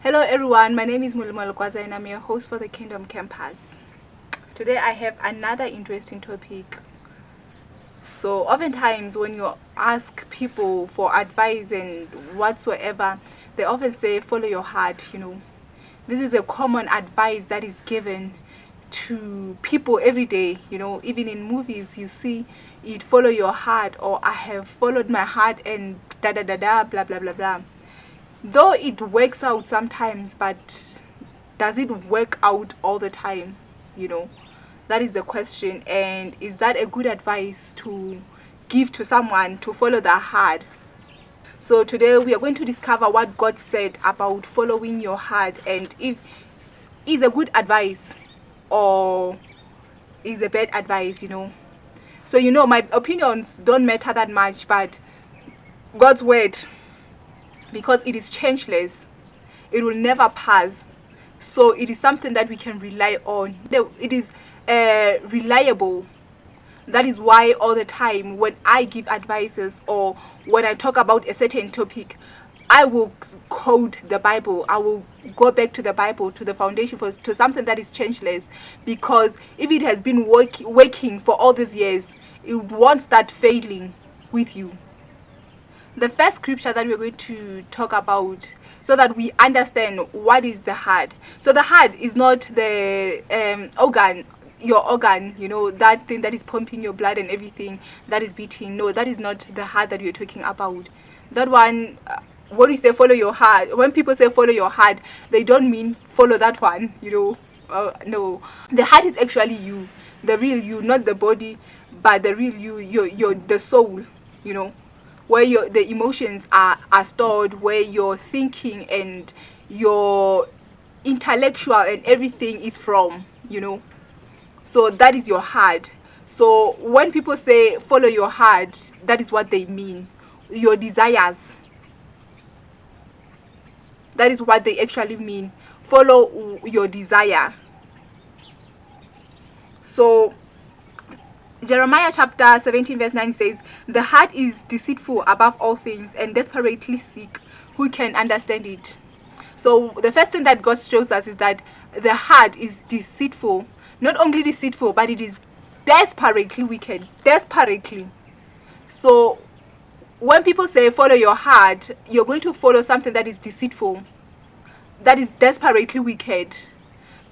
Hello everyone, my name is Mulumalo Kwaza and I'm your host for the Kingdom Campus. Today I have another interesting topic. So oftentimes when you ask people for advice and whatsoever, they often say follow your heart. This is a common advice that is given to people every day. Even in movies you see it, follow your heart, or I have followed my heart and da da da da blah blah blah blah. Though it works out sometimes, but does it work out all the time? That is the question. And is that a good advice to give to someone to follow their heart? So today we are going to discover what God said about following your heart, and if is a good advice or is a bad advice. So my opinions don't matter that much, but God's word, because it is changeless, it will never pass. So it is something that we can rely on. It is reliable. That is why all the time when I give advices or when I talk about a certain topic, I will quote the Bible. I will go back to the Bible, to the foundation, to something that is changeless. Because if it has been working for all these years, it won't start failing with you. The first scripture that we're going to talk about, so that we understand what is the heart. So the heart is not the organ, your organ, that thing that is pumping your blood and everything, that is beating. No, that is not the heart that we're talking about. That one, when we say follow your heart, when people say follow your heart, they don't mean follow that one. No, the heart is actually you, the real you, not the body, but the real you, your the soul. Where the emotions are stored, where your thinking and your intellectual and everything is from. So that is your heart. So when people say follow your heart, that is what they mean. Your desires. That is what they actually mean. Follow your desire. So Jeremiah chapter 17 verse 9 says, the heart is deceitful above all things and desperately sick. Who can understand it? So the first thing that God shows us is that the heart is deceitful. Not only deceitful, but it is desperately wicked. Desperately. So when people say follow your heart, you're going to follow something that is deceitful, that is desperately wicked.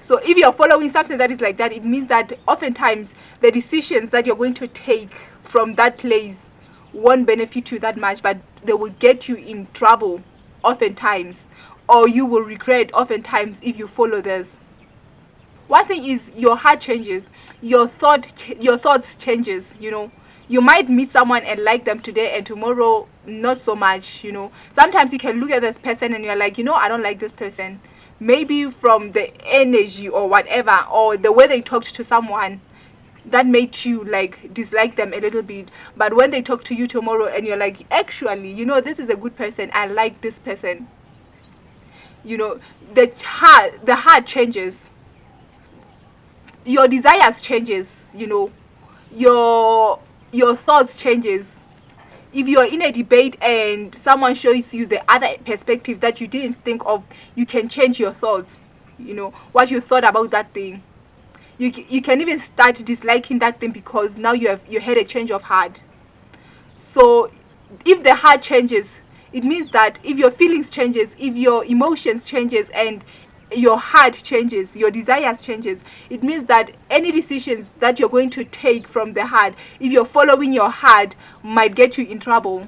So if you're following something that is like that, it means that oftentimes the decisions that you're going to take from that place won't benefit you that much, but they will get you in trouble oftentimes, or you will regret oftentimes if you follow this. One thing is your heart changes, your thoughts changes. You might meet someone and like them today, and tomorrow not so much. Sometimes you can look at this person and you're like, I don't like this person, maybe from the energy or whatever, or the way they talked to someone, that made you like dislike them a little bit. But when they talk to you tomorrow and you're like, actually, this is a good person, I like this person. The heart changes, your desires changes, your thoughts changes. If you're in a debate and someone shows you the other perspective that you didn't think of, you can change your thoughts, what you thought about that thing. You can even start disliking that thing because now you had a change of heart. So if the heart changes, it means that if your feelings changes, if your emotions changes, and your heart changes, your desires changes, it means that any decisions that you're going to take from the heart, if you're following your heart, might get you in trouble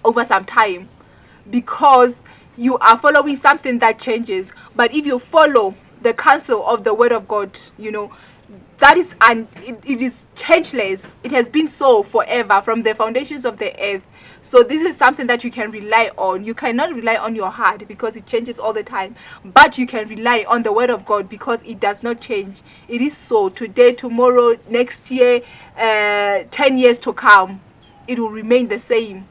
over some time, because you are following something that changes. But if you follow the counsel of the word of God, that is, and it is changeless. It has been so forever, from the foundations of the earth. So this is something that you can rely on. You cannot rely on your heart because it changes all the time, but you can rely on the word of God because it does not change. It is so today, tomorrow, next year, 10 years to come, it will remain the same.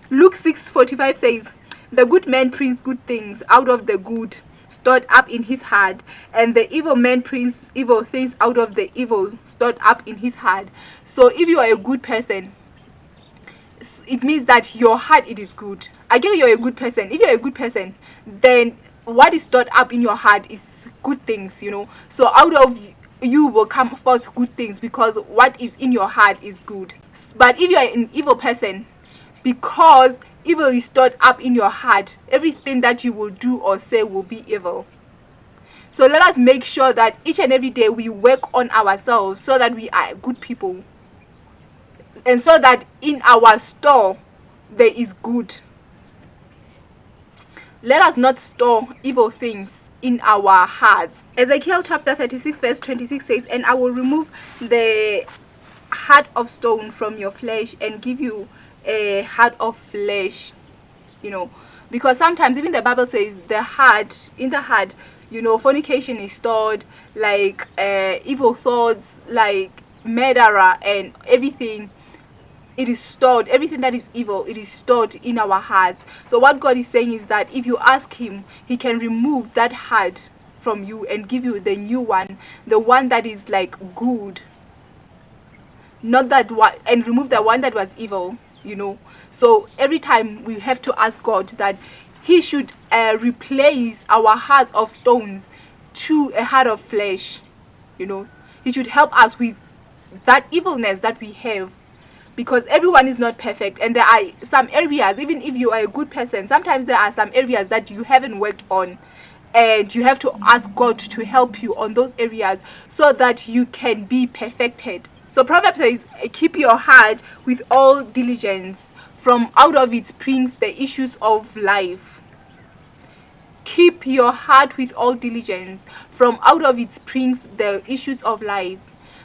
Luke 6:45 says, the good man brings good things out of the good stored up in his heart, and the evil man brings evil things out of the evil stored up in his heart. So if you are a good person, it means that your heart, it is good. Again, you're a good person. If you're a good person, then what is stored up in your heart is good things, so out of you will come forth good things, because what is in your heart is good. But if you're an evil person, because evil is stored up in your heart, everything that you will do or say will be evil. So let us make sure that each and every day we work on ourselves, so that we are good people, and so that in our store there is good. Let us not store evil things in our hearts. Ezekiel chapter 36 verse 26 says, "And I will remove the heart of stone from your flesh and give you a heart of flesh." Because sometimes even the Bible says in the heart, fornication is stored, like evil thoughts, like murderer and everything. It is stored. Everything that is evil, it is stored in our hearts. So what God is saying is that if you ask him, he can remove that heart from you and give you the new one, the one that is like good, not that one, and remove the one that was evil. So every time we have to ask God that he should replace our hearts of stones to a heart of flesh. He should help us with that evilness that we have, because everyone is not perfect, and there are some areas, even if you are a good person, sometimes there are some areas that you haven't worked on, and you have to ask God to help you on those areas so that you can be perfected. So Proverbs says, "Keep your heart with all diligence, from out of it springs the issues of life." Keep your heart with all diligence, from out of it springs the issues of life.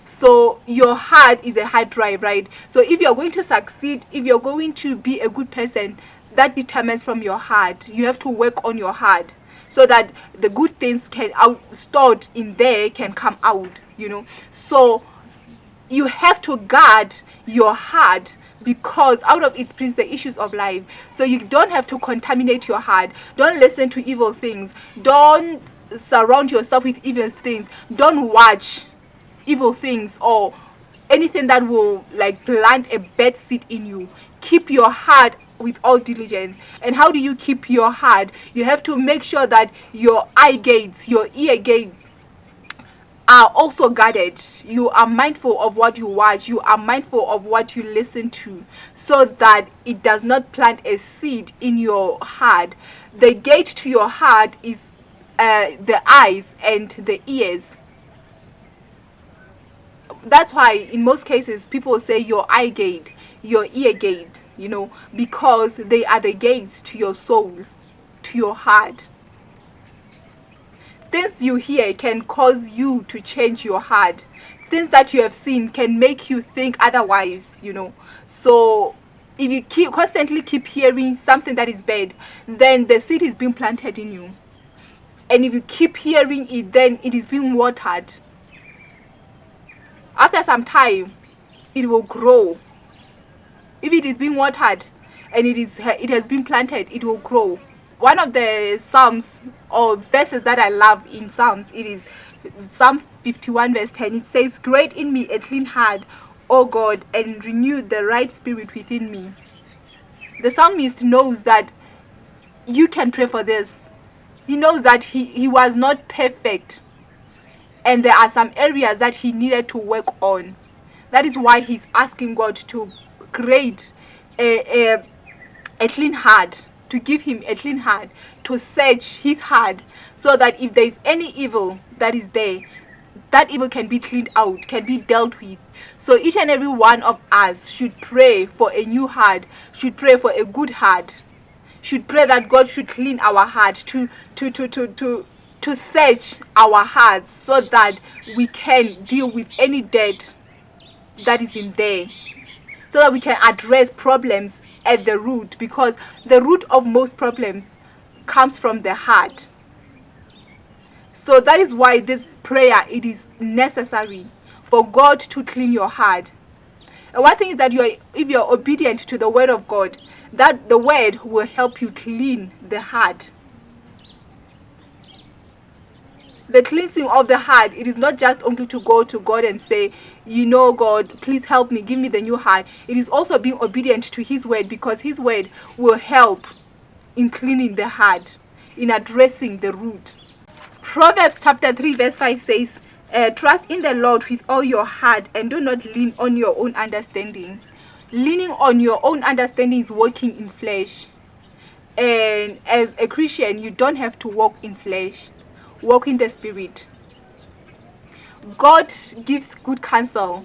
So your heart is a hard drive, right? So if you're going to succeed, if you're going to be a good person, that determines from your heart. You have to work on your heart, so that the good things can stored in there can come out. So you have to guard your heart, because out of it springs the issues of life. So you don't have to contaminate your heart. Don't listen to evil things. Don't surround yourself with evil things. Don't watch evil things or anything that will like plant a bad seed in you. Keep your heart with all diligence. And how do you keep your heart? You have to make sure that your eye gates, your ear gates are also guarded. You are mindful of what you watch. You are mindful of what you listen to, so that it does not plant a seed in your heart. The gate to your heart is the eyes and the ears. That's why in most cases people say your eye gate, your ear gate, because they are the gates to your soul, to your heart. Things you hear can cause you to change your heart. Things that you have seen can make you think otherwise. So if you constantly keep hearing something that is bad, then the seed is being planted in you. And if you keep hearing it, then it is being watered. After some time, it will grow. If it is being watered and it has been planted, it will grow. One of the Psalms or verses that I love in Psalms, it is Psalm 51 verse 10. It says, "Create in me a clean heart, O God, and renew the right spirit within me." The psalmist knows that you can pray for this. He knows that he was not perfect, and there are some areas that he needed to work on. That is why he's asking God to create a clean heart, to give him a clean heart, to search his heart, so that if there is any evil that is there, that evil can be cleaned out, can be dealt with. So each and every one of us should pray for a new heart, should pray for a good heart, should pray that God should clean our heart, to search our hearts, so that we can deal with any dirt that is in there, so that we can address problems at the root, because the root of most problems comes from the heart. So that is why this prayer, it is necessary for God to clean your heart. And one thing is that if you're obedient to the word of God, that the word will help you clean the heart. The cleansing of the heart, it is not just only to go to God and say, God, please help me, give me the new heart. It is also being obedient to his word, because his word will help in cleaning the heart, in addressing the root. Proverbs chapter 3 verse 5 says, trust in the Lord with all your heart and do not lean on your own understanding. Leaning on your own understanding is walking in flesh. And as a Christian, you don't have to walk in flesh. Walk in the spirit. God gives good counsel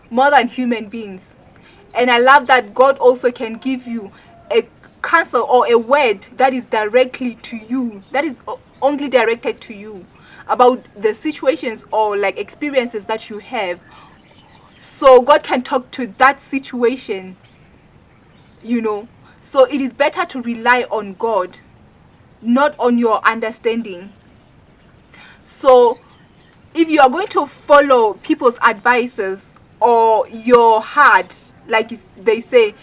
more than human beings. And I love that God also can give you a counsel or a word that is directly to you, that is only directed to you, about the situations or like experiences that you have. So God can talk to that situation, So it is better to rely on God, not on your understanding. So if you are going to follow people's advices or your heart, like they say,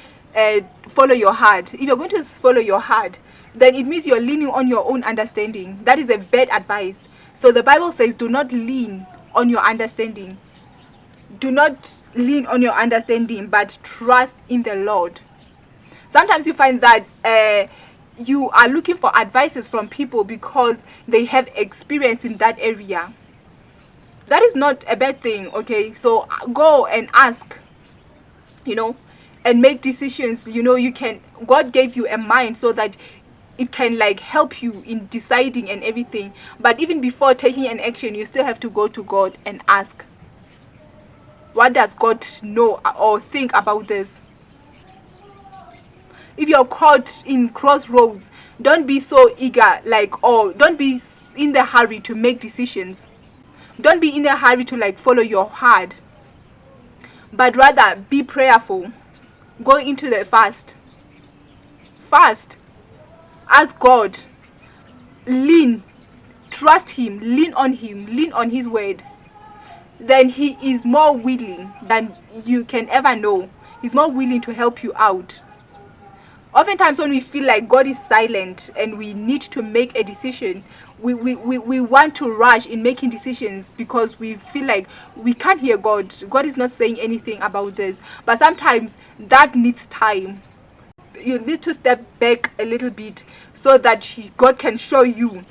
follow your heart. If you're going to follow your heart, then it means you're leaning on your own understanding. That is a bad advice. So the Bible says, do not lean on your understanding. Do not lean on your understanding, but trust in the Lord. Sometimes you find that you are looking for advices from people because they have experience in that area. That is not a bad thing, okay? So go and ask, and make decisions. God gave you a mind so that it can like help you in deciding and everything. But even before taking an action, you still have to go to God and ask, what does God know or think about this? If you're caught in crossroads, don't be so eager, or don't be in the hurry to make decisions. Don't be in a hurry to follow your heart, but rather be prayerful. Go into the fast. Ask God. Lean. Trust him. Lean on him. Lean on his word. Then he is more willing than you can ever know. He's more willing to help you out. Oftentimes when we feel like God is silent and we need to make a decision, we want to rush in making decisions because we feel like we can't hear God. God is not saying anything about this. But sometimes that needs time. You need to step back a little bit so that God can show you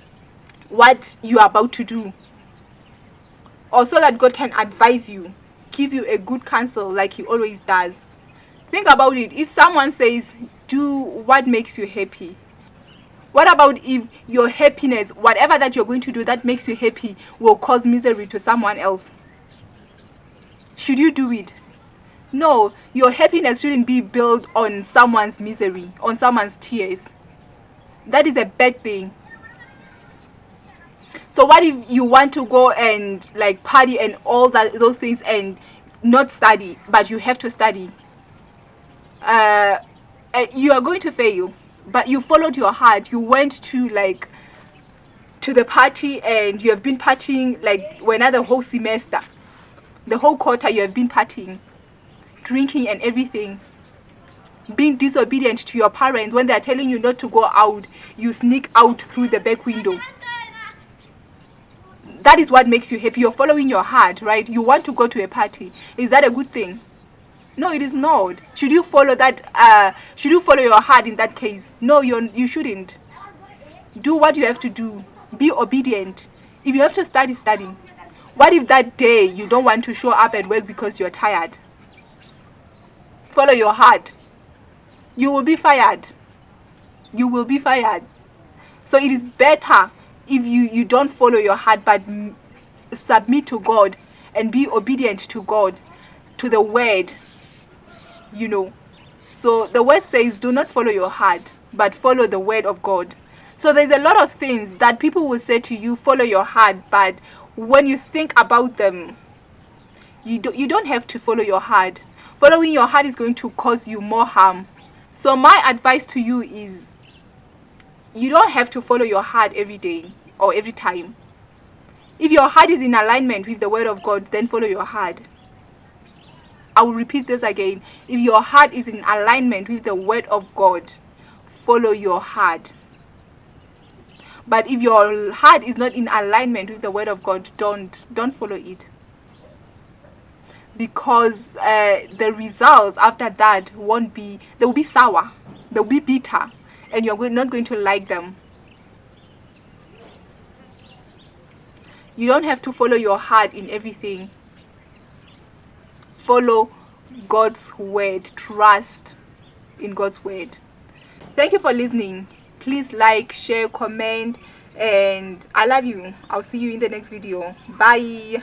what you are about to do. Or so that God can advise you, give you a good counsel like he always does. Think about it. If someone says, do what makes you happy, what about if your happiness, whatever that you're going to do that makes you happy, will cause misery to someone else? Should you do it? No, your happiness shouldn't be built on someone's misery, on someone's tears. That is a bad thing. So what if you want to go and party and all those things and not study, but you have to study? You are going to fail, but you followed your heart. You went to the party and you have been partying the whole semester, the whole quarter. You have been partying, drinking and everything, being disobedient to your parents. When they are telling you not to go out, you sneak out through the back window. That is what makes you happy. You're following your heart, right? You want to go to a party. Is that a good thing? No, it is not. Should you follow that? Should you follow your heart in that case? No, you shouldn't. Do what you have to do. Be obedient. If you have to study, study. What if that day you don't want to show up at work because you're tired? Follow your heart. You will be fired. You will be fired. So it is better if you don't follow your heart but submit to God and be obedient to God, to the word. So the word says, do not follow your heart, but follow the word of God. So there's a lot of things that people will say to you, follow your heart, but when you think about them, you don't have to follow your heart. Following your heart is going to cause you more harm. So my advice to you is, you don't have to follow your heart every day or every time. If your heart is in alignment with the word of God, then follow your heart. I will repeat this again. If your heart is in alignment with the word of God, follow your heart. But if your heart is not in alignment with the word of God, don't follow it, because the results after that won't be, they will be sour, they'll be bitter, and you're not going to like them. You don't have to follow your heart in everything. Follow God's word. Trust in God's word. Thank you for listening. Please like, share, comment, and I love you. I'll see you in the next video. Bye.